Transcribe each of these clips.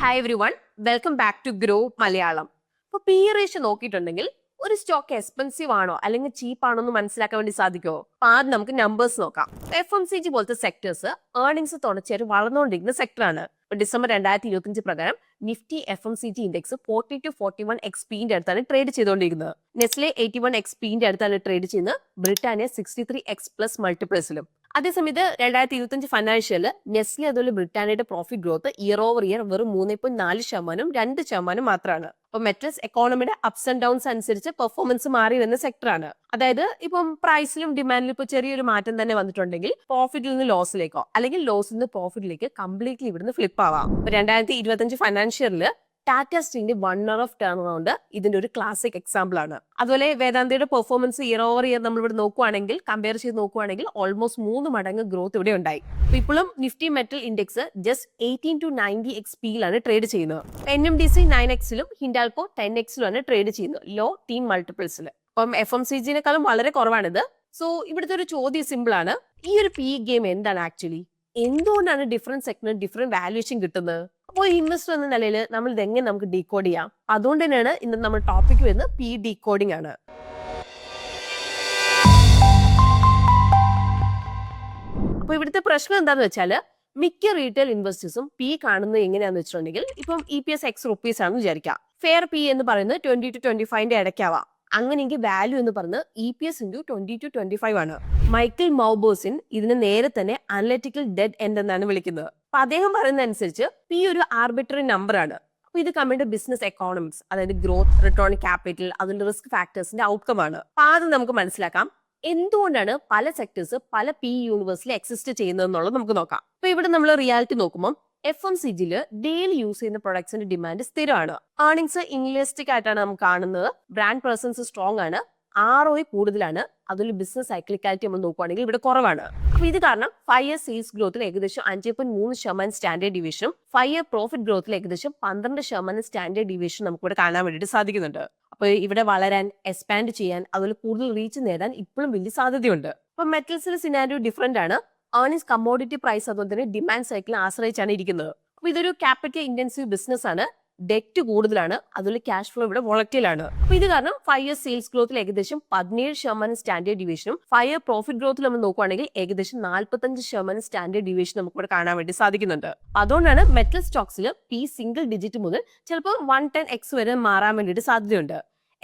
Hi everyone, welcome back to grow Malayalam. ഇപ്പൊ P ratio നോക്കിയിട്ടുണ്ടെങ്കിൽ ഒരു stock expensive ആണോ അല്ലെങ്കിൽ ചീപ്പ് ആണോ എന്ന് മനസ്സിലാക്കാൻ വേണ്ടി സാധിക്കുമോ? അപ്പൊ ആദ്യം നമുക്ക് നമ്പേഴ്സ് നോക്കാം. FMCG പോലത്തെ സെക്ടേഴ്സ് ഏർണിംഗ്സ് തുടർച്ചയായിട്ട് വളർന്നുകൊണ്ടിരിക്കുന്ന സെക്ടറാണ്. ഡിസംബർ 2025 പ്രകാരം നിഫ്റ്റി FMCG ഇൻഡെക്സ് 40 to 41 XPന്റെ അടുത്താണ് ട്രേഡ് ചെയ്തുകൊണ്ടിരിക്കുന്നത്. നെസ്ലെ 81 XPന്റെ അടുത്താണ് ട്രേഡ് ചെയ്യുന്നത്. ബ്രിട്ടാനിയ 63X+ മൾട്ടിപ്ലസിലും. അതേസമയത്ത് 2025 ഫൈനാൻഷ്യല് നെസ്ലെ അതുപോലെ ബ്രിട്ടാനിയയുടെ profit growth year over year വെറും 3.4%, 2% മാത്രമാണ്. അപ്പൊ മെറ്റൽസ് എക്കോണമിയുടെ അപ്സ് ആൻഡ് ഡൗൺസ് അനുസരിച്ച് പെർഫോമൻസ് മാറി വരുന്ന സെക്ടറാണ്. അതായത് ഇപ്പം പ്രൈസിലും ഡിമാൻഡിലും ഇപ്പൊ ചെറിയൊരു മാറ്റം തന്നെ വന്നിട്ടുണ്ടെങ്കിൽ പ്രോഫിറ്റിൽ നിന്ന് ലോസിലേക്കോ അല്ലെങ്കിൽ ലോസിൽ നിന്ന് പ്രോഫിറ്റിലേക്ക് കംപ്ലീറ്റ്ലി ഇവിടുന്ന് ഫ്ലിപ്പ് ആവാം. 2025 ഫൈനാൻഷ്യലില് ടാറ്റ സ്റ്റീലിന്റെ 1 year ഓഫ് ടേൺ അറൗണ്ട് ഇതിന്റെ ഒരു ക്ലാസിക് എക്സാമ്പിൾ ആണ്. അതുപോലെ വേദാന്തയുടെ പെർഫോമൻസ് ഇയർ ഓവർ ഇയർ നമ്മൾ ഇവിടെ നോക്കുവാണെങ്കിൽ കമ്പയർ ചെയ്ത് നോക്കുവാണെങ്കിൽ ഓൾമോസ്റ്റ് 3 മടങ്ങ് ഗ്രോത്ത് ഇവിടെ ഉണ്ടായി. ഇപ്പോഴും Nifty metal index just 18 to 90 XPയിലാണ് ട്രേഡ് ചെയ്യുന്നത്. NMDC 9Xലും ഹിൻഡാൽകോ 10Xലുമാണ് ട്രേഡ് ചെയ്യുന്നത്, ലോ ടീം മൾട്ടിപ്പിൾസിൽ. അപ്പം FMCGനേക്കാളും വളരെ കുറവാണിത്. സോ ഇവിടുത്തെ ഒരു ചോദ്യം സിമ്പിൾ ആണ്, ഈ ഒരു പി ഗെയിം എന്താണ് ആക്ച്വലി? എന്തുകൊണ്ടാണ് ഡിഫറെന്റ് സെക്ടറിന് ഡിഫറെന്റ് വാല്യൂഷൻ കിട്ടുന്നത്? അപ്പോൾ ഇൻവെസ്റ്റർ എന്ന നിലയിൽ നമ്മൾ ഇത് എങ്ങനെ നമുക്ക് ഡീകോഡ് ചെയ്യാം? അതുകൊണ്ട് തന്നെയാണ് ഇന്ന് നമ്മൾ ടോപ്പിക് വരുന്നത് പി ഡീകോഡിംഗ് ആണ്. അപ്പൊ ഇവിടുത്തെ പ്രശ്നം എന്താന്ന് വെച്ചാൽ മിക്ക റീറ്റെയിൽ ഇൻവെസ്റ്റേഴ്സും പി കാണുന്നത് എങ്ങനെയാന്ന് വെച്ചിട്ടുണ്ടെങ്കിൽ ഇപ്പം EPS X ആണെന്ന് വിചാരിക്കാം. ഫെയർ പി എന്ന് പറയുന്നത് 20 to 25 ഇടയ്ക്കാവാം. അങ്ങനെയെങ്കിൽ വാല്യൂ എന്ന് പറയുന്നത് EPS × 20 to 25 ആണ്. മൈക്കിൾ മൗബോസിൻ ഇതിനെ നേരെ തന്നെ അനലിറ്റിക്കൽ ഡെഡ് എൻഡ് എന്നാണ് വിളിക്കുന്നത്. അപ്പൊ അദ്ദേഹം പറയുന്ന അനുസരിച്ച് പി ഒരു ആർബിട്രറി നമ്പർ ആണ്. അപ്പൊ ഇത് കമ്പനിയുടെ ബിസിനസ് എക്കോണമിക്സ്, അതായത് ഗ്രോത്ത്, റിട്ടേൺ ക്യാപിറ്റൽ, അതിന്റെ റിസ്ക് ഫാക്ടേഴ്സിന്റെ ഔട്ട്കം ആണ്. അപ്പൊ ആദ്യം നമുക്ക് മനസ്സിലാക്കാം എന്തുകൊണ്ടാണ് പല സെക്ടേഴ്സ് പല പി യൂണിവേഴ്സിൽ എക്സിസ്റ്റ് ചെയ്യുന്നത് എന്നുള്ളത് നമുക്ക് നോക്കാം. അപ്പൊ ഇവിടെ നമ്മൾ റിയാലിറ്റി നോക്കുമ്പോൾ FMCGയില് ഡെയിലി യൂസ് ചെയ്യുന്ന പ്രൊഡക്ട്സിന്റെ ഡിമാൻഡ് സ്ഥിരമാണ്. ഏർണിംഗ്സ് ഇൻലിസ്റ്റിക് ആയിട്ടാണ് നമുക്ക് കാണുന്നത്. ബ്രാൻഡ് പ്രസൻസ് സ്ട്രോങ് ആണ്. ROI കൂടുതലാണ്. അതിൽ ബിസിനസ് സൈക്ലിക്കാലിറ്റി നമ്മൾ നോക്കുവാണെങ്കിൽ ഇവിടെ കുറവാണ്. അപ്പൊ ഇത് കാരണം 5 year സെയിൽസ് ഗ്രോത്തിൽ ഏകദേശം 5.3% സ്റ്റാൻഡേർഡ് ഡീവിയേഷനും 5 year പ്രോഫിറ്റ് ഗ്രോത്തിൽ ഏകദേശം 12% സ്റ്റാൻഡേർഡ് ഡീവിയേഷൻ നമുക്ക് ഇവിടെ കാണാൻ വേണ്ടിയിട്ട് സാധിക്കുന്നുണ്ട്. അപ്പൊ ഇവിടെ വളരാൻ, എക്സ്പാൻഡ് ചെയ്യാൻ, അതുപോലെ കൂടുതൽ റീച്ച് നേടാൻ ഇപ്പോഴും വലിയ സാധ്യതയുണ്ട്. അപ്പൊ മെറ്റൽസിന്റെ സിനാരിയോ ഡിഫറെന്റ് ആണ്. ഏർണിംഗ്സ് കമ്മോഡിറ്റി പ്രൈസ് അതുപോലെ തന്നെ ഡിമാൻഡ് സൈക്കിളിനെ ആശ്രയിച്ചാണ് ഇരിക്കുന്നത്. അപ്പൊ ഇതൊരു ക്യാപിറ്റൽ ഇന്റൻസീവ് ബിസിനസ് ആണ്. ഡെറ്റ് കൂടുതലാണ്. അതുപോലെ ക്യാഷ് ഫ്ലോ ഇവിടെ വോളറ്റൈൽ ആണ്. അപ്പൊ ഇത് കാരണം 5 year സെയിൽസ് ഗ്രോത്തിൽ ഏകദേശം 17% സ്റ്റാൻഡേർഡ് ഡീവിയേഷനും 5 year പ്രോഫിറ്റ് ഗ്രോത്തിൽ നമ്മൾ നോക്കുവാണെങ്കിൽ ഏകദേശം 45% സ്റ്റാൻഡേർഡ് ഡീവിയേഷൻ നമുക്ക് ഇവിടെ കാണാൻ വേണ്ടി സാധിക്കുന്നുണ്ട്. അതുകൊണ്ടാണ് മെറ്റൽ സ്റ്റോക്സിൽ പി സിംഗിൾ ഡിജിറ്റ് മുതൽ ചിലപ്പോൾ 110x വരെ മാറാൻ വേണ്ടിയിട്ട് സാധ്യതയുണ്ട്.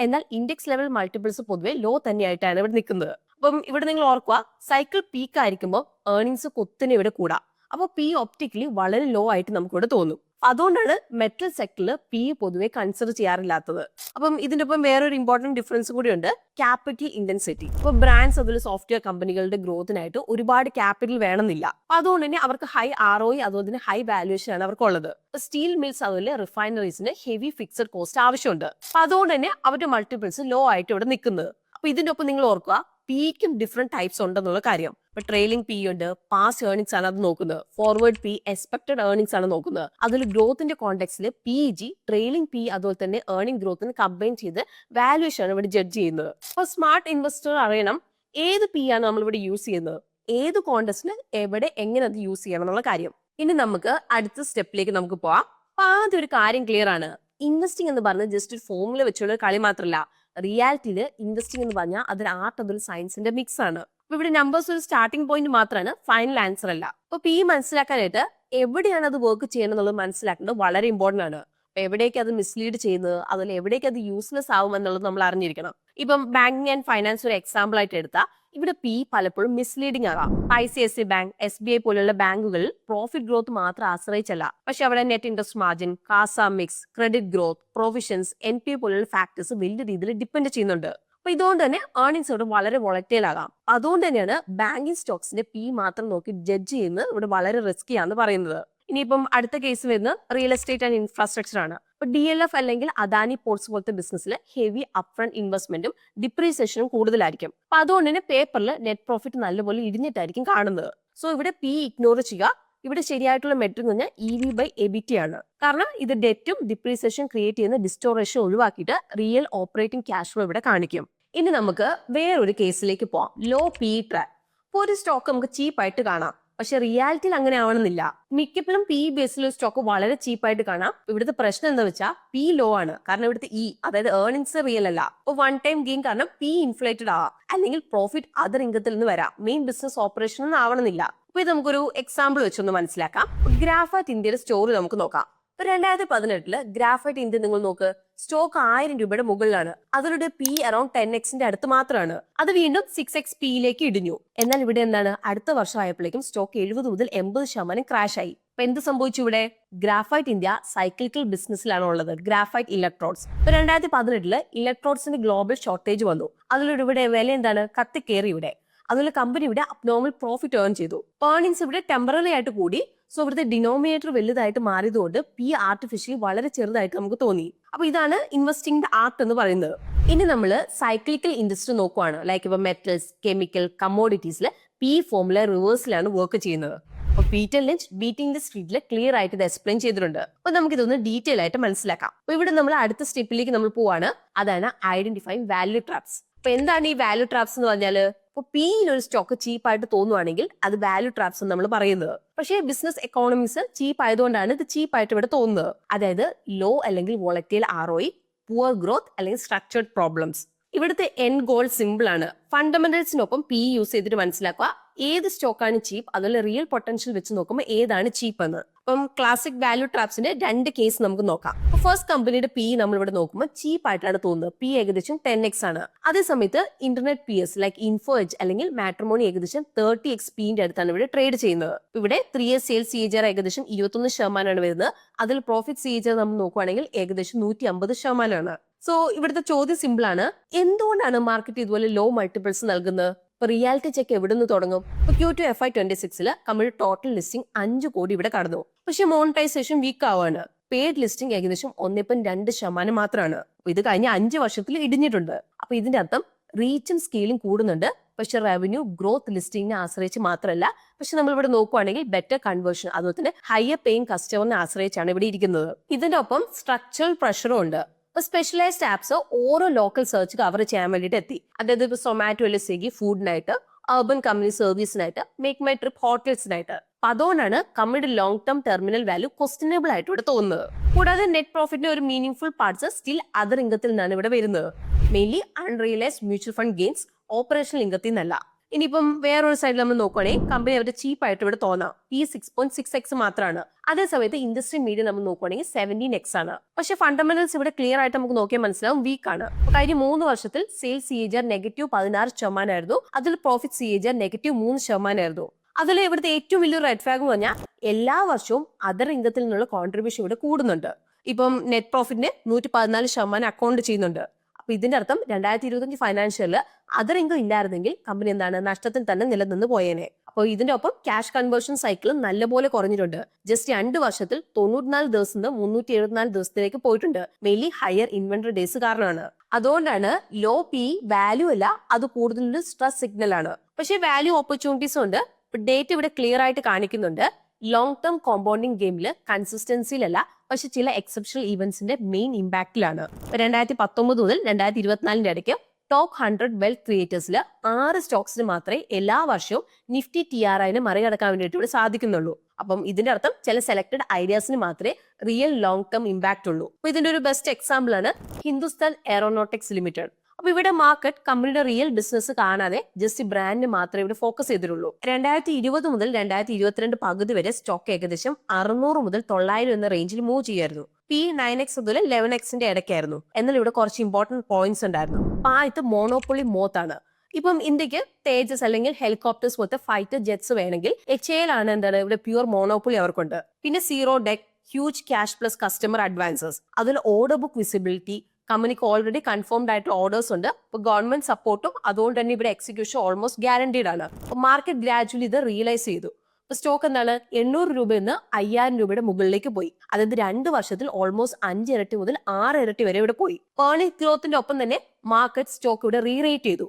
എന്നാൽ ഇൻഡെക്സ് ലെവൽ മൾട്ടിപ്പിൾസ് പൊതുവെ ലോ തന്നെയായിട്ടാണ് ഇവിടെ നിൽക്കുന്നത്. അപ്പം ഇവിടെ നിങ്ങൾ ഓർക്കുക, സൈക്കിൾ പീക്ക് ആയിരിക്കുമ്പോൾ ഏർണിംഗ്സ് കുത്തനെ ഇവിടെ കൂടാം. അപ്പോൾ പി ഒപ്റ്റിക്കലി വളരെ ലോ ആയിട്ട് നമുക്ക് ഇവിടെ തോന്നും. അതുകൊണ്ടാണ് മെറ്റൽ സെക്ടറിൽ പി പൊതുവെ കൺസിഡർ ചെയ്യാറില്ലാത്തത്. അപ്പം ഇതിന്റെ ഒപ്പം വേറൊരു ഇമ്പോർട്ടന്റ് ഡിഫറൻസ് കൂടി ഉണ്ട്, ക്യാപിറ്റൽ ഇന്റൻസിറ്റി. ഇപ്പൊ ബ്രാൻഡ്സ് അതുപോലെ സോഫ്റ്റ്വെയർ കമ്പനികളുടെ ഗ്രോത്തിനായിട്ട് ഒരുപാട് ക്യാപിറ്റൽ വേണമെന്നില്ല. അതുകൊണ്ട് തന്നെ അവർക്ക് ഹൈ ROI അതുപോലെ തന്നെ ഹൈ വാല്യൂഷൻ ആണ് അവർക്കുള്ളത്. സ്റ്റീൽ മിൽസ് അതുപോലെ റിഫൈനറീസിന് ഹെവി ഫിക്സഡ് കോസ്റ്റ് ആവശ്യമുണ്ട്. അപ്പൊ അതുകൊണ്ട് തന്നെ അവരുടെ മൾട്ടിപ്പിൾസ് ലോ ആയിട്ട് ഇവിടെ നിൽക്കുന്നത്. അപ്പൊ ഇതിന്റെ ഒപ്പം നിങ്ങൾ ഓർക്കുക, പിക്കും ഡിഫറെന്റ് ടൈപ്സ് ഉണ്ടെന്നുള്ള കാര്യം. ഇപ്പൊ ട്രെയിലിംഗ് പി ഉണ്ട്, പാസ്റ്റ് ഏർണിംഗ്സ് ആണ് അത് നോക്കുന്നത്. ഫോർവേഡ് പി, എക്സ്പെക്ടഡ് ഏർണിംഗ്സ് ആണ് നോക്കുന്നത്. അതിൽ ഗ്രോത്തിന്റെ കോണ്ടെക്സ്റ്റിൽ PEG, ട്രെയിലിംഗ് പി അതുപോലെ തന്നെ ഏർണിംഗ് ഗ്രോത്തിന് കമ്പൈൻ ചെയ്ത് വാല്യൂഷൻ ആണ് ഇവിടെ ജഡ്ജ് ചെയ്യുന്നത്. അപ്പൊ സ്മാർട്ട് ഇൻവെസ്റ്റർ അറിയണം ഏത് പി ആണ് നമ്മൾ ഇവിടെ യൂസ് ചെയ്യുന്നത്, ഏത് കോണ്ടെക്സ്റ്റിന് എവിടെ എങ്ങനെ അത് യൂസ് ചെയ്യണം എന്നുള്ള കാര്യം. ഇനി നമുക്ക് അടുത്ത സ്റ്റെപ്പിലേക്ക് നമുക്ക് പോവാം. അപ്പൊ ആദ്യം ഒരു കാര്യം ക്ലിയർ ആണ്, ഇൻവെസ്റ്റിംഗ് എന്ന് പറഞ്ഞത് ജസ്റ്റ് ഒരു ഫോർമുല വെച്ചുള്ള ഒരു കളി മാത്രമല്ല. റിയാലിറ്റിയിൽ ഇൻവെസ്റ്റിംഗ് എന്ന് പറഞ്ഞാൽ അതൊരു ആർട്ട് അതൊരു സയൻസിന്റെ മിക്സ് ആണ്. അപ്പൊ ഇവിടെ നമ്പേഴ്സ് ഒരു സ്റ്റാർട്ടിംഗ് പോയിന്റ് മാത്രമാണ്, ഫൈനൽ ആൻസർ അല്ല. അപ്പൊ പി മനസ്സിലാക്കാനായിട്ട് എവിടെയാണ് അത് വർക്ക് ചെയ്യുന്നത് എന്നുള്ളത് മനസ്സിലാക്കേണ്ടത് വളരെ ഇമ്പോർട്ടന്റ് ആണ്. അപ്പൊ എവിടേക്ക് അത് മിസ്ലീഡ് ചെയ്യുന്നത്, അതുപോലെ എവിടേക്ക് അത് യൂസ്ലെസ് ആവും എന്നുള്ളത് നമ്മൾ അറിഞ്ഞിരിക്കണം. ഇപ്പം ബാങ്കിങ് ആൻഡ് ഫൈനാൻസ് ഒരു എക്സാമ്പിൾ ആയിട്ട് എടുത്താൽ ഇവിടെ പി പലപ്പോഴും മിസ്ലീഡിംഗ് ആകാം. ICICI ബാങ്ക്, SBI പോലുള്ള ബാങ്കുകളിൽ പ്രോഫിറ്റ് ഗ്രോത്ത് മാത്രം ആശ്രയിച്ചല്ല, പക്ഷെ അവിടെ net interest margin, CASA mix, credit growth, provisions, NPA പോലുള്ള ഫാക്ടേഴ്സ് വലിയ രീതിയിൽ ഡിപ്പെൻഡ് ചെയ്യുന്നുണ്ട്. അപ്പൊ ഇതുകൊണ്ട് തന്നെ ഏർണിംഗ്സ് ഇവിടെ വളരെ വോളറ്റൈൽ ആകാം. അതുകൊണ്ട് തന്നെയാണ് ബാങ്കിങ് സ്റ്റോക്സിന്റെ പി മാത്രം നോക്കി ജഡ്ജ് ചെയ്യുന്നത് ഇവിടെ വളരെ റിസ്കി ആണെന്ന് പറയുന്നത്. ഇനിയിപ്പം അടുത്ത കേസ് വരുന്നത് റിയൽ എസ്റ്റേറ്റ് ആൻഡ് ഇൻഫ്രാസ്ട്രക്ചർ ആണ്. ഇപ്പൊ DLF അല്ലെങ്കിൽ അദാനി പോർട്സ് പോലത്തെ ബിസിനസ്സിൽ ഹെവി അപ്ഫ്രണ്ട് ഇൻവെസ്റ്റ്മെന്റും ഡിപ്രീസിയേഷനും കൂടുതലായിരിക്കും. അപ്പൊ അതുകൊണ്ട് തന്നെ പേപ്പറിൽ നെറ്റ് പ്രോഫിറ്റ് നല്ലപോലെ ഇടിഞ്ഞിട്ടായിരിക്കും കാണുന്നത്. സോ ഇവിടെ പി ഇഗ്നോർ ചെയ്യുക. ഇവിടെ ശരിയായിട്ടുള്ള മെട്രിക് എന്ന് പറഞ്ഞാൽ EV/EBITDA ആണ്. കാരണം ഇത് ഡെറ്റും ഡിപ്രീസിയേഷൻ ക്രിയേറ്റ് ചെയ്യുന്ന ഡിസ്റ്റോറേഷൻ ഒഴിവാക്കിയിട്ട് റിയൽ ഓപ്പറേറ്റിംഗ് ക്യാഷ് ഫ്ലോ ഇവിടെ കാണിക്കും. ഇനി നമുക്ക് വേറൊരു കേസിലേക്ക് പോവാം, ലോ PE ട്രാക്ക്. ഇപ്പോൾ ഒരു സ്റ്റോക്ക് നമുക്ക് ചീപ്പായിട്ട് കാണാം, പക്ഷെ റിയാലിറ്റിയിൽ അങ്ങനെ ആവണമെന്നില്ല. മിക്കപ്പോഴും പി ബേസിലുള്ള സ്റ്റോക്ക് വളരെ ചീപ്പായിട്ട് കാണാം. ഇവിടുത്തെ പ്രശ്നം എന്താ വെച്ചാൽ പി ലോ ആണ്. കാരണം ഇവിടുത്തെ അതായത് ഏർണിംഗ്സ് റിയൽ അല്ല. ഇപ്പൊ വൺ ടൈം ഗെയിൻ കാരണം പി ഇൻഫ്ലേറ്റഡ് ആവാം, അല്ലെങ്കിൽ പ്രോഫിറ്റ് അതർ ഇൻകത്തിൽ നിന്ന് വരാം, മെയിൻ ബിസിനസ് ഓപ്പറേഷൻ ഒന്നും ആവണമെന്നില്ല. അപ്പൊ ഇത് നമുക്കൊരു എക്സാമ്പിൾ വെച്ചൊന്ന് മനസ്സിലാക്കാം. ഗ്രാഫൈറ്റ് ഇന്ത്യയുടെ സ്റ്റോറി നമുക്ക് നോക്കാം. 2018 ഗ്രാഫൈറ്റ് ഇന്ത്യ നിങ്ങൾ നോക്ക്, സ്റ്റോക്ക് 1000 രൂപയുടെ മുകളിലാണ്. അതിലൂടെ പി അറൌണ്ട് 10x അടുത്ത് മാത്രമാണ്. അത് വീണ്ടും 6x പിയിലേക്ക് ഇടിഞ്ഞു. എന്നാൽ ഇവിടെ എന്താണ്, അടുത്ത വർഷം ആയപ്പോഴേക്കും സ്റ്റോക്ക് 70 മുതൽ 80% ക്രാഷ് ആയി. അപ്പൊ എന്ത് സംഭവിച്ചു ഇവിടെ? ഗ്രാഫൈറ്റ് ഇന്ത്യ സൈക്ലിക്കൽ ബിസിനസ്സിലാണ് ഉള്ളത്, ഗ്രാഫൈറ്റ് ഇലക്ട്രോഡ്സ്. 2018 ഇലക്ട്രോഡ്സിന്റെ ഗ്ലോബൽ ഷോർട്ടേജ് വന്നു. അതിലൂടെ ഇവിടെ വില എന്താണ്, കത്തിക്കേറി ഇവിടെ. അതുപോലെ കമ്പനി ഇവിടെ അബ്നോർമൽ പ്രോഫിറ്റ് ഏൺ ചെയ്തു. ഏർണിംഗ്സ് ഇവിടെ ടെമ്പററി ആയിട്ട് കൂടി. സോ ഇവിടുത്തെ ഡിനോമിനേറ്റർ വലുതായിട്ട് മാറിയതുകൊണ്ട് പി ആർട്ടിഫിഷ്യലി വളരെ ചെറുതായിട്ട് നമുക്ക് തോന്നി. അപ്പൊ ഇതാണ് ഇൻവെസ്റ്റിംഗ് ആർട്ട് എന്ന് പറയുന്നത്. ഇനി നമ്മൾ സൈക്ലിക്കൽ ഇൻഡസ്ട്രി നോക്കുവാണ്, ലൈക്ക് ഇപ്പൊ മെറ്റൽസ്, കെമിക്കൽ, കമ്മോഡിറ്റീസിൽ പി ഫോമുല റിവേഴ്സിലാണ് വർക്ക് ചെയ്യുന്നത്. അപ്പൊ പീറ്റർ ലിഞ്ച് ബീറ്റിംഗ് ദി സ്ട്രീറ്റിൽ ക്ലിയർ ആയിട്ട് ഇത് എക്സ്പ്ലെയിൻ ചെയ്തിട്ടുണ്ട്. അപ്പൊ നമുക്ക് ഇതൊന്ന് ഡീറ്റെയിൽ ആയിട്ട് മനസ്സിലാക്കാം. അപ്പൊ ഇവിടെ നമ്മൾ അടുത്ത സ്റ്റെപ്പിലേക്ക് നമ്മൾ പോവാണ്. അതാണ് ഐഡന്റിഫൈങ് വാല്യൂ ട്രാപ്സ്. അപ്പൊ എന്താണ് ഈ വാല്യൂ ട്രാപ്സ് എന്ന് പറഞ്ഞാല്, ഇപ്പൊ പിയിൽ ഒരു സ്റ്റോക്ക് ചീപ്പായിട്ട് തോന്നുവാണെങ്കിൽ അത് വാല്യൂ ട്രാപ്സ് നമ്മൾ പറയുന്നത്. പക്ഷേ ബിസിനസ് എക്കോണമിക്സ് ചീപ്പ് ആയതുകൊണ്ടാണ് ഇത് ചീപ്പായിട്ട് ഇവിടെ തോന്നുന്നത്. അതായത് ലോ അല്ലെങ്കിൽ വോളറ്റൈൽ ROE, പുവർ ഗ്രോത്ത് അല്ലെങ്കിൽ സ്ട്രക്ചർഡ് പ്രോബ്ലംസ്. ഇവിടുത്തെ എൻഡ് ഗോൾ സിമ്പിൾ ആണ്. ഫണ്ടമെന്റൽസിനൊപ്പം പി യൂസ് ചെയ്തിട്ട് മനസ്സിലാക്കുക ഏത് സ്റ്റോക്കാണ് ചീപ്പ്, അതുപോലെ റിയൽ പൊട്ടൻഷ്യൽ വെച്ച് നോക്കുമ്പോൾ ഏതാണ് ചീപ്പ് എന്ന്. അപ്പം ക്ലാസിക് വാല്യൂ ട്രാപ്സിന്റെ 2 കേസ് നമുക്ക് നോക്കാം. ഫസ്റ്റ് കമ്പനിയുടെ പി നമ്മൾ ഇവിടെ നോക്കുമ്പോൾ ചീപ്പ് ആയിട്ടാണ് തോന്നുന്നത്. പി ഏകദേശം 10x ആണ്. അതേസമയത്ത് internet PS like info edge അല്ലെങ്കിൽ മാട്രിമോണി ഏകദേശം 30x പിന്റെ അടുത്താണ് ഇവിടെ ട്രേഡ് ചെയ്യുന്നത്. ഇവിടെ 3 years സെയിൽസ് CAGR ഏകദേശം 21% വരുന്നത്. അതിൽ പ്രോഫിറ്റ് CAGR നമ്മൾ നോക്കുവാണെങ്കിൽ ഏകദേശം 150%. സോ ഇവിടുത്തെ ചോദ്യം സിമ്പിൾ ആണ്, എന്തുകൊണ്ടാണ് മാർക്കറ്റ് ഇതുപോലെ ലോ മൾട്ടിപ്പിൾസ് നൽകുന്നത്? ഇപ്പൊ റിയാലിറ്റി ചെക്ക് എവിടെ നിന്ന് തുടങ്ങും? ഇപ്പൊ Q2 FY26 company total listing 5 കോടി ഇവിടെ കടന്നു. പക്ഷെ മോണിറ്റൈസേഷൻ വീക്ക് ആവാണ്. പെയ്ഡ് ലിസ്റ്റിംഗ് ഏകദേശം 1.2% മാത്രമാണ്. ഇത് കഴിഞ്ഞ 5 വർഷത്തിൽ ഇടിഞ്ഞിട്ടുണ്ട്. അപ്പൊ ഇതിന്റെ അർത്ഥം റീച്ചും സ്കെയിലും കൂടുന്നുണ്ട്. പക്ഷെ റവന്യൂ ഗ്രോത്ത് ലിസ്റ്റിംഗിനെ ആശ്രയിച്ച് മാത്രമല്ല, പക്ഷെ നമ്മൾ ഇവിടെ നോക്കുവാണെങ്കിൽ ബെറ്റർ കൺവേർഷൻ, അതുപോലെ തന്നെ ഹയർ പേയിങ് കസ്റ്റമറിനെ ആശ്രയിച്ചാണ് ഇവിടെ ഇരിക്കുന്നത്. ഇതിന്റെ ഒപ്പം സ്ട്രക്ചറൽ പ്രഷറും ഉണ്ട്. സ്പെഷ്യലൈസ്ഡ് ആപ്സ് ഓരോ ലോക്കൽ സെർച്ച് കവർ ചെയ്യാൻ വേണ്ടിയിട്ട് എത്തി. അതായത് ഇപ്പൊ സൊമാറ്റോ അല്ലെങ്കിൽ സ്വിഗ്ഗി ഫുഡിനായിട്ട്, അർബൻ കമ്പനി സർവീസിനായിട്ട്, മേക്ക് മൈ ട്രിപ്പ് ഹോട്ടൽസിനായിട്ട്. അതുകൊണ്ടാണ് കമ്പനിയുടെ long term terminal value questionable ആയിട്ട് ഇവിടെ തോന്നുന്നത്. കൂടാതെ നെറ്റ് പ്രോഫിറ്റിന്റെ ഒരു മീനിങ് പാർട്സ് സ്റ്റിൽ അതർ ഇൻകത്തിൽ നിന്നാണ് ഇവിടെ വരുന്നത്. Mainly unrealised mutual fund gains, operational ഇൻകത്തിൽ നിന്നല്ല. ഇനിയിപ്പം വേറൊരു സൈഡിൽ നമ്മൾ നോക്കുകയാണെങ്കിൽ കമ്പനി അവരുടെ ചീപ്പായിട്ട് ഇവിടെ തോന്നാം. ഈ 6.6x മാത്രമാണ്. അതേസമയത്ത് ഇൻഡസ്ട്രി മീഡിയം നമ്മൾ നോക്കുകയാണെങ്കിൽ 17x ആണ്. പക്ഷെ ഫണ്ടമെന്റൽസ് ഇവിടെ ക്ലിയർ ആയിട്ട് നമുക്ക് നോക്കിയാൽ മനസ്സിലാവും വീക്ക് ആണ്. കഴിഞ്ഞ 3 വർഷത്തിൽ സെയിൽസ് CAGR -16% ആയിരുന്നു. അതിൽ പ്രോഫിറ്റ് CAGR -3% ആയിരുന്നു. അതിൽ ഇവിടുത്തെ ഏറ്റവും വലിയ റെഡ് ഫ്ലാഗ് എന്ന് പറഞ്ഞാൽ എല്ലാ വർഷവും അതർ ഇൻകത്തിൽ നിന്നുള്ള കോൺട്രിബ്യൂഷൻ ഇവിടെ കൂടുന്നുണ്ട്. ഇപ്പം നെറ്റ് പ്രോഫിറ്റിന് 114% അക്കൗണ്ട് ചെയ്യുന്നുണ്ട്. അപ്പൊ ഇതിന്റെ അർത്ഥം 2025 ഫൈനാൻഷ്യലിൽ അതർ ഇൻകം ഇല്ലായിരുന്നെങ്കിൽ കമ്പനി എന്താണ്, നഷ്ടത്തിൽ തന്നെ നിലനിന്ന് പോയേനെ. അപ്പോൾ ഇതിന്റെ ഒപ്പം ക്യാഷ് കൺവേർഷൻ സൈക്കിൾ നല്ലപോലെ കുറഞ്ഞിട്ടുണ്ട്. ജസ്റ്റ് 2 വർഷത്തിൽ 94 ദിവസം നിന്ന് 374 ദിവസത്തിലേക്ക് പോയിട്ടുണ്ട്. മെയിൻലി ഹയർ ഇൻവെന്ററി ഡേയ്സ് കാരണമാണ്. അതുകൊണ്ടാണ് ലോ പി വാല്യൂ അല്ല, അത് കൂടുതൽ സ്ട്രെസ് സിഗ്നൽ ആണ്. പക്ഷേ വാല്യൂ ഓപ്പർച്യൂണിറ്റീസും ഉണ്ട്. ഡേറ്റ് ഇവിടെ ക്ലിയർ ആയിട്ട് കാണിക്കുന്നുണ്ട്. ലോങ് ടേം കോമ്പൗണ്ടിങ് ഗെയിമിൽ കൺസിസ്റ്റൻസിയിലല്ല, പക്ഷെ ചില എക്സെപ്ഷണൽ ഇവന്റ്സിന്റെ മെയിൻ ഇമ്പാക്റ്റിലാണ്. 2019 മുതൽ 2024 ഇടയ്ക്ക് ടോപ്പ് 100 വെൽത്ത് ക്രിയേറ്റേഴ്സിൽ 6 സ്റ്റോക്സിന് മാത്രമേ എല്ലാ വർഷവും നിഫ്റ്റി TRIനെ മറികടക്കാൻ വേണ്ടിയിട്ട് ഇവിടെ സാധിക്കുന്നുള്ളൂ. അപ്പം ഇതിന്റെ അർത്ഥം ചില സെലക്ടഡ് ഐഡിയാസിന് മാത്രമേ റിയൽ ലോങ് ടേം ഇമ്പാക്ട് ഉള്ളൂ. അപ്പൊ ഇതിന്റെ ഒരു ബെസ്റ്റ് എക്സാമ്പിൾ ആണ് ഹിന്ദുസ്ഥാൻ എയറോനോട്ടിക്സ് ലിമിറ്റഡ്. അപ്പൊ ഇവിടെ മാർക്കറ്റ് കമ്പനിയുടെ റിയൽ ബിസിനസ് കാണാതെ ജസ്റ്റ് ബ്രാൻഡിന് മാത്രമേ ഇവിടെ ഫോക്കസ് ചെയ്തിട്ടുള്ളൂ. 2020 മുതൽ 2022 പകുതി വരെ സ്റ്റോക്ക് ഏകദേശം 600 മുതൽ 900 എന്ന റേഞ്ചിൽ മൂവ് ചെയ്യായിരുന്നു. P 9x മുതൽ 11xന്റെ ഇടയ്ക്കായിരുന്നു. എന്നാൽ ഇവിടെ കുറച്ച് ഇമ്പോർട്ടന്റ് പോയിന്റ്സ് ഉണ്ടായിരുന്നു. ആദ്യത്തെ മോണോപ്പൊളി മോത്താണ്. ഇപ്പം ഇന്ത്യക്ക് തേജസ് അല്ലെങ്കിൽ ഹെലികോപ്റ്റേഴ്സ് പോലത്തെ ഫൈറ്റർ ജെറ്റ്സ് വേണമെങ്കിൽ HAL ആണ് എന്താണ് ഇവിടെ പ്യൂർ മോണോപ്പൊളി അവർക്കുണ്ട്. പിന്നെ zero debt, huge cash plus customer advances, അതിൽ ഓർഡർ ബുക്ക് വിസിബിലിറ്റി, കമ്പനിക്ക് ഓൾറെഡി കൺഫേംഡ് ആയിട്ട് ഓർഡേഴ്സ് ഉണ്ട്. ഇപ്പോൾ ഗവൺമെന്റ് സപ്പോർട്ടും, അതുകൊണ്ട് തന്നെ ഇവിടെ എക്സിക്യൂഷൻ ഓൾമോസ്റ്റ് ഗ്യാരണ്ടീഡ് ആണ്. മാർക്കറ്റ് ഗ്രാജുവലി ഇത് റിയലൈസ് ചെയ്തു. സ്റ്റോക്ക് എന്താണ് 800 രൂപയിൽ നിന്ന് 5000 രൂപയുടെ മുകളിലേക്ക് പോയി. അതായത് 2 വർഷത്തിൽ ഓൾമോസ്റ്റ് 5 ഇരട്ടി മുതൽ 6 ഇരട്ടി വരെ ഇവിടെ പോയി. ഏർണിംഗ് ഗ്രോത്തിന്റെ ഒപ്പം തന്നെ മാർക്കറ്റ് സ്റ്റോക്ക് ഇവിടെ റീറേറ്റ് ചെയ്തു.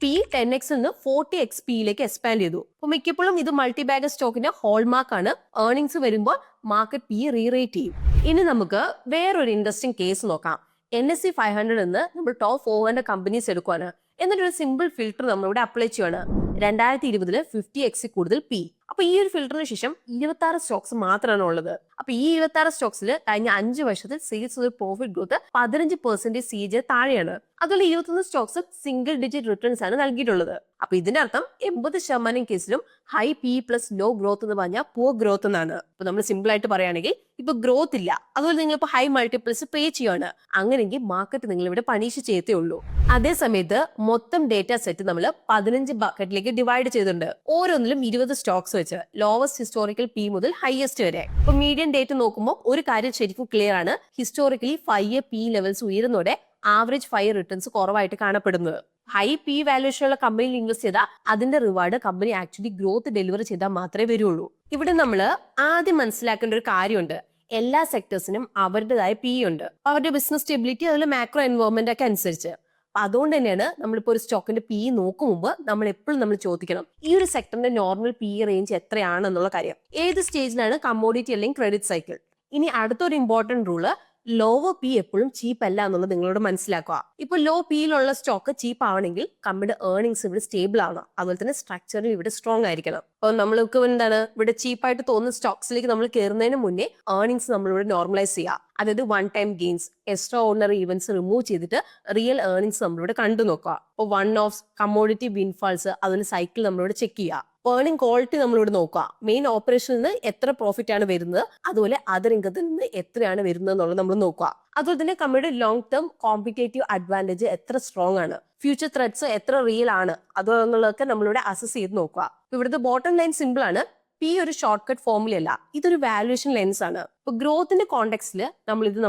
P 10x നിന്ന് 40x പിയിലേക്ക് എക്സ്പാൻഡ് ചെയ്തു. അപ്പൊ മിക്കപ്പോഴും ഇത് മൾട്ടി ബാഗർ സ്റ്റോക്കിന്റെ ഹോൾമാർക്ക് ആണ്. ഏർണിംഗ്സ് വരുമ്പോൾ മാർക്കറ്റ് P റീറേറ്റ് ചെയ്യും. ഇനി നമുക്ക് വേറൊരു ഇൻട്രസ്റ്റിംഗ് കേസ് നോക്കാം. NSE 500 എന്ന് നമ്മൾ ടോപ്പ് 400 കമ്പനീസ് എടുക്കുവാണ്. എന്നിട്ടൊരു സിമ്പിൾ ഫിൽട്ടർ നമ്മളിവിടെ അപ്ലൈ ചെയ്യുവാണ്. 2020 50x കൂടുതൽ P, അപ്പൊ ഈ ഒരു ഫിൽറ്ററിന് ശേഷം 26 സ്റ്റോക്സ് മാത്രമാണ് ഉള്ളത്. അപ്പൊ ഈ 26 സ്റ്റോക്സിൽ കഴിഞ്ഞ 5 വർഷത്തിൽ സെയിൽസ് ഒരു പ്രോഫിറ്റ് ഗ്രോത്ത് 15% CAGR താഴെയാണ്. അതുപോലെ 21 സ്റ്റോക്സ് സിംഗിൾ ഡിജിറ്റ് റിട്ടേൺസ് ആണ് നൽകിയിട്ടുള്ളത്. അപ്പൊ ഇതിന്റെ അർത്ഥം 80% കേസിലും high P plus low growth എന്ന് പറഞ്ഞാൽ പുവർ ഗ്രോത്ത് എന്നാണ്. ഇപ്പൊ നമ്മൾ സിമ്പിൾ ആയിട്ട് പറയുകയാണെങ്കിൽ ഇപ്പൊ ഗ്രോത്ത് ഇല്ല, അതുപോലെ നിങ്ങൾ ഇപ്പൊ ഹൈ മൾട്ടിപ്പിൾസ് പേ ചെയ്യാണ്, അങ്ങനെയെങ്കിൽ മാർക്കറ്റ് നിങ്ങൾ ഇവിടെ പണിഷ് ചെയ്യത്തേ ഉള്ളൂ. അതേ സമയത്ത് മൊത്തം ഡേറ്റ സെറ്റ് നമ്മൾ 15 ബക്കറ്റിലേക്ക് ഡിവൈഡ് ചെയ്തിട്ടുണ്ട്. ഓരോന്നിലും 20 സ്റ്റോക്സ് വെച്ച് ലോവസ്റ്റ് ഹിസ്റ്റോറിക്കൽ പി മുതൽ ഹയസ്റ്റ് വരെ. ഇപ്പൊ മീഡിയൻ ഡേറ്റ് നോക്കുമ്പോൾ ഒരു കാര്യം ശരിക്കും ക്ലിയർ ആണ്. ഹിസ്റ്റോറിക്കലി 5 പി ലെവൽസ് ഉയരുന്നതോടെ ആവറേജ് 5 റിട്ടേൺസ് കുറവായിട്ട് കാണപ്പെടുന്നത്. ഹൈ പി വാല്യൂഷൻ ഉള്ള കമ്പനിയിൽ ഇൻവെസ്റ്റ് ചെയ്താൽ അതിന്റെ reward company actually growth deliver ചെയ്താൽ മാത്രമേ വരുള്ളൂ. ഇവിടെ നമ്മൾ ആദ്യം മനസ്സിലാക്കേണ്ട ഒരു കാര്യമുണ്ട്. എല്ലാ സെക്ടേഴ്സിനും അവരുടേതായ പി ഉണ്ട്, അവരുടെ ബിസിനസ് സ്റ്റെബിലിറ്റി അതുപോലെ മാക്രോ എൻവയോൺമെന്റ് ഒക്കെ അനുസരിച്ച്. അപ്പൊ അതുകൊണ്ട് തന്നെയാണ് നമ്മളിപ്പോ ഒരു സ്റ്റോക്കിന്റെ പി നോക്കും മുമ്പ് നമ്മൾ എപ്പോഴും നമ്മൾ ചോദിക്കണം ഈ ഒരു സെക്ടറിന്റെ നോർമൽ പി റേഞ്ച് എത്രയാണെന്നുള്ള കാര്യം. ഏത് സ്റ്റേജിലാണ് കമ്മോഡിറ്റി അല്ലെങ്കിൽ ക്രെഡിറ്റ് സൈക്കിൾ. ഇനി അടുത്തൊരു ഇമ്പോർട്ടന്റ് റൂള്, ലോവർ പി എപ്പോഴും ചീപ്പ് അല്ല എന്നുള്ളത് നിങ്ങളോട് മനസ്സിലാക്കുക. ഇപ്പൊ ലോ പിയിലുള്ള സ്റ്റോക്ക് ചീപ്പ് ആവണമെങ്കിൽ കമ്പനിയുടെ ഏർണിംഗ്സ് ഇവിടെ സ്റ്റേബിൾ ആവണം, അതുപോലെ തന്നെ സ്ട്രക്ചറിൽ ഇവിടെ സ്ട്രോങ് ആയിരിക്കണം. അപ്പൊ നമ്മൾക്ക് എന്താണ് ഇവിടെ ചീപ്പായിട്ട് തോന്നുന്ന സ്റ്റോക്സിലേക്ക് നമ്മൾ കയറുന്നതിന് മുന്നേ ഏർണിംഗ്സ് നമ്മളിവിടെ നോർമലൈസ് ചെയ്യുക. അതായത് one time gains, extra ordinary events remove ചെയ്തിട്ട് റിയൽ ഏർണിംഗ്സ് നമ്മളിവിടെ കണ്ടു നോക്കുക. ഇപ്പോൾ വൺ ഓഫ് കമ്മോഡിറ്റി വിൻഫാൾസ് അതുപോലെ സൈക്കിൾ നമ്മളിവിടെ ചെക്ക് ചെയ്യുക. ഏർണിംഗ് ക്വാളിറ്റി നമ്മളിവിടെ നോക്കുക. മെയിൻ ഓപ്പറേഷനിൽ നിന്ന് എത്ര പ്രോഫിറ്റ് ആണ് വരുന്നത്, അതുപോലെ അതർ ഇൻകത്തിൽ നിന്ന് എത്രയാണ് വരുന്നത് എന്നുള്ളത് നമ്മൾ നോക്കുക. അതുപോലെ തന്നെ കമ്പനിയുടെ ലോങ് ടേം കോമ്പറ്റേറ്റീവ് അഡ്വാൻറ്റേജ് എത്ര സ്ട്രോങ് ആണ്, ഫ്യൂച്ചർ ത്രെഡ്സ് എത്ര റിയൽ ആണ്, അതുള്ളതൊക്കെ നമ്മളിവിടെ അസസ് ചെയ്ത് നോക്കുക. ഇവിടുത്തെ ബോട്ടം ലൈൻ സിമ്പിൾ ആണ്. പി ഒരു ഷോർട്ട് കട്ട് ഫോർമുല അല്ല, ഇതൊരു വാല്യുവേഷൻ ലെൻസ് ആണ്. ഇപ്പൊ ഗ്രോത്തിന്റെ കോണ്ടെക്സ്റ്റിൽ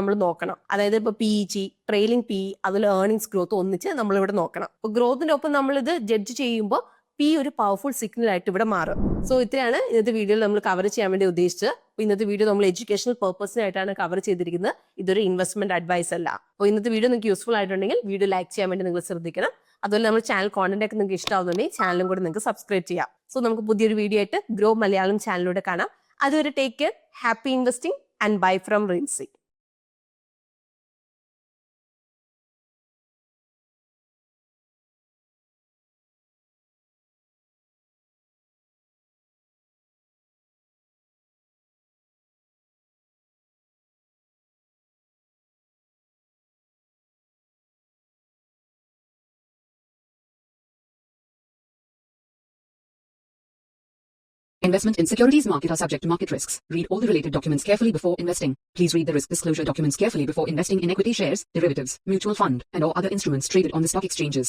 നമ്മൾ നോക്കണം. അതായത് ഇപ്പൊ PEG, ട്രെയിലിംഗ് PE അതുപോലെ ഏർണിംഗ്സ് ഗ്രോത്ത് ഒന്നിച്ച് നമ്മളിവിടെ നോക്കണം. ഇപ്പൊ ഗ്രോത്തിന്റെ ഒപ്പം നമ്മളിത് ജഡ്ജ് ചെയ്യുമ്പോൾ പി ഒരു പവർഫുൾ സിഗ്നൽ ആയിട്ട് ഇവിടെ മാറും. സോ ഇത്രയാണ് ഇന്നത്തെ വീഡിയോയിൽ നമ്മൾ കവർ ചെയ്യാൻ വേണ്ടി ഉദ്ദേശിച്ചത്. ഇന്നത്തെ വീഡിയോ നമ്മൾ എഡ്യൂക്കേഷണൽ പർപ്പസിനായിട്ടാണ് കവർ ചെയ്തിരിക്കുന്നത്, ഇതൊരു ഇൻവെസ്റ്റ്മെന്റ് അഡ്വൈസ് അല്ല. അപ്പോൾ ഇന്നത്തെ വീഡിയോ നിങ്ങൾക്ക് യൂസ്ഫുൾ ആയിട്ടുണ്ടെങ്കിൽ വീഡിയോ ലൈക്ക് ചെയ്യാൻ വേണ്ടി നിങ്ങൾ ശ്രദ്ധിക്കണം. അതുപോലെ നമ്മൾ ചാനൽ കോണ്ടന്റ് ഒക്കെ നിങ്ങൾക്ക് ഇഷ്ടമാവുന്നുണ്ടെങ്കിൽ ചാനലും കൂടെ നിങ്ങൾക്ക് സബ്സ്ക്രൈബ് ചെയ്യാം. സോ നമുക്ക് പുതിയൊരു വീഡിയോ ആയിട്ട് ഗ്രോ മലയാളം ചാനലിലൂടെ കാണാം. അതുവരെ take care, happy investing and bye from Rincy. Investment in securities market are subject to market risks. Read all the related documents carefully before investing. Please read the risk disclosure documents carefully before investing in equity shares, derivatives, mutual fund, and or other instruments traded on the stock exchanges.